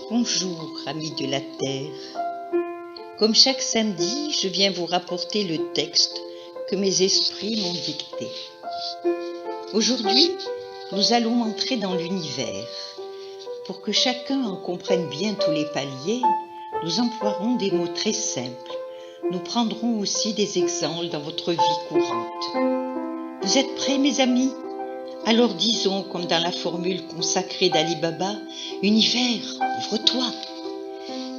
Bonjour, amis de la Terre. Comme chaque samedi, je viens vous rapporter le texte que mes esprits m'ont dicté. Aujourd'hui, nous allons entrer dans l'univers. Pour que chacun en comprenne bien tous les paliers, nous emploierons des mots très simples. Nous prendrons aussi des exemples dans votre vie courante. Vous êtes prêts, mes amis ? Alors disons, comme dans la formule consacrée d'Ali Baba, « Univers, ouvre-toi ».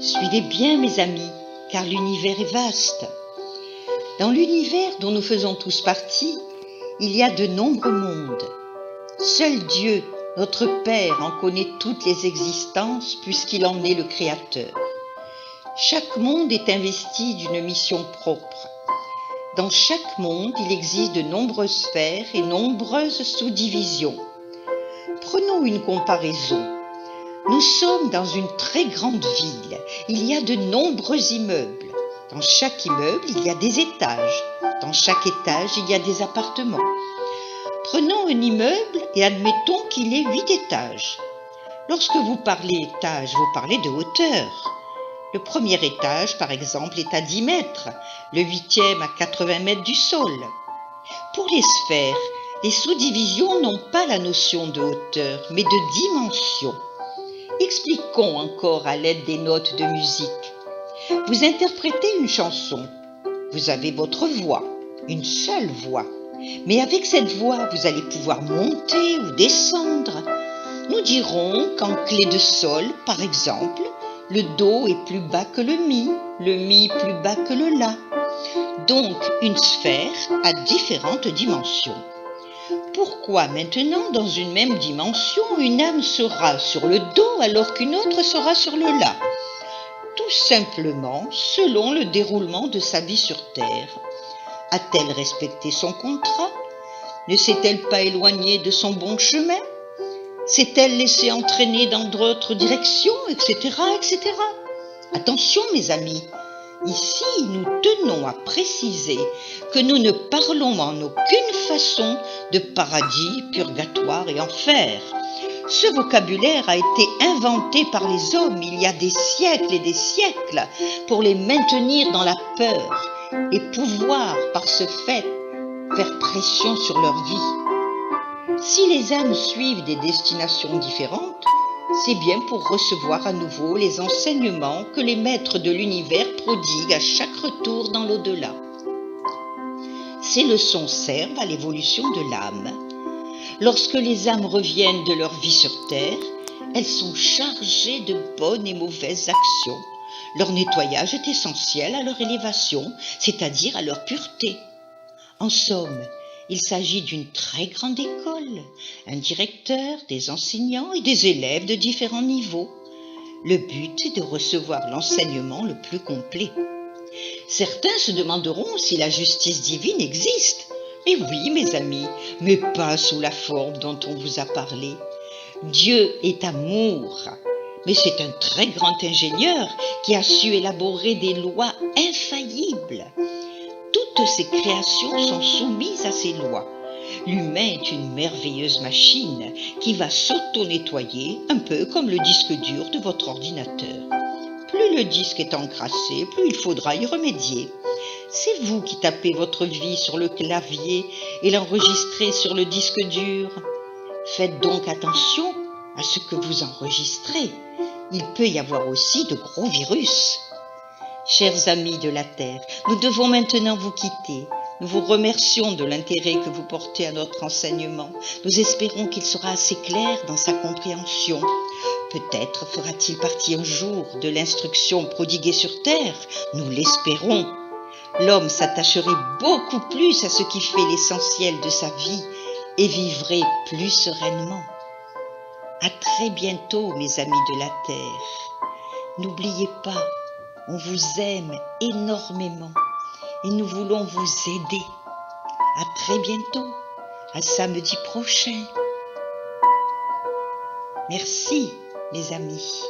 Suivez bien, mes amis, car l'univers est vaste. Dans l'univers dont nous faisons tous partie, il y a de nombreux mondes. Seul Dieu, notre Père, en connaît toutes les existences puisqu'il en est le Créateur. Chaque monde est investi d'une mission propre. Dans chaque monde, il existe de nombreuses sphères et nombreuses sous-divisions. Prenons une comparaison. Nous sommes dans une très grande ville. Il y a de nombreux immeubles. Dans chaque immeuble, il y a des étages. Dans chaque étage, il y a des appartements. Prenons un immeuble et admettons qu'il ait 8 étages. Lorsque vous parlez étage, vous parlez de hauteur. Le premier étage, par exemple, est à 10 mètres, le 8e à 80 mètres du sol. Pour les sphères, les sous-divisions n'ont pas la notion de hauteur, mais de dimension. Expliquons encore à l'aide des notes de musique. Vous interprétez une chanson. Vous avez votre voix, une seule voix. Mais avec cette voix, vous allez pouvoir monter ou descendre. Nous dirons qu'en clé de sol, par exemple, le Do est plus bas que le Mi plus bas que le La. Donc, une sphère a différentes dimensions. Pourquoi maintenant, dans une même dimension, une âme sera sur le Do alors qu'une autre sera sur le La ? Tout simplement selon le déroulement de sa vie sur Terre. A-t-elle respecté son contrat ? Ne s'est-elle pas éloignée de son bon chemin ? S'est-elle laissée entraîner dans d'autres directions, etc., etc. Attention, mes amis, ici, nous tenons à préciser que nous ne parlons en aucune façon de paradis, purgatoire et enfer. Ce vocabulaire a été inventé par les hommes il y a des siècles et des siècles pour les maintenir dans la peur et pouvoir, par ce fait, faire pression sur leur vie. Si les âmes suivent des destinations différentes, c'est bien pour recevoir à nouveau les enseignements que les maîtres de l'univers prodiguent à chaque retour dans l'au-delà. Ces leçons servent à l'évolution de l'âme. Lorsque les âmes reviennent de leur vie sur Terre, elles sont chargées de bonnes et mauvaises actions. Leur nettoyage est essentiel à leur élévation, c'est-à-dire à leur pureté. En somme, il s'agit d'une très grande école, un directeur, des enseignants et des élèves de différents niveaux. Le but est de recevoir l'enseignement le plus complet. Certains se demanderont si la justice divine existe. Mais oui, mes amis, mais pas sous la forme dont on vous a parlé. Dieu est amour, mais c'est un très grand ingénieur qui a su élaborer des lois infaillibles. Toutes ces créations sont soumises à ces lois. L'humain est une merveilleuse machine qui va s'auto-nettoyer, un peu comme le disque dur de votre ordinateur. Plus le disque est encrassé, plus il faudra y remédier. C'est vous qui tapez votre vie sur le clavier et l'enregistrez sur le disque dur. Faites donc attention à ce que vous enregistrez. Il peut y avoir aussi de gros virus. Chers amis de la Terre, nous devons maintenant vous quitter. Nous vous remercions de l'intérêt que vous portez à notre enseignement. Nous espérons qu'il sera assez clair dans sa compréhension. Peut-être fera-t-il partie un jour de l'instruction prodiguée sur Terre. Nous l'espérons. L'homme s'attacherait beaucoup plus à ce qui fait l'essentiel de sa vie et vivrait plus sereinement. À très bientôt, mes amis de la Terre. N'oubliez pas, on vous aime énormément et nous voulons vous aider. À très bientôt, à samedi prochain. Merci, mes amis.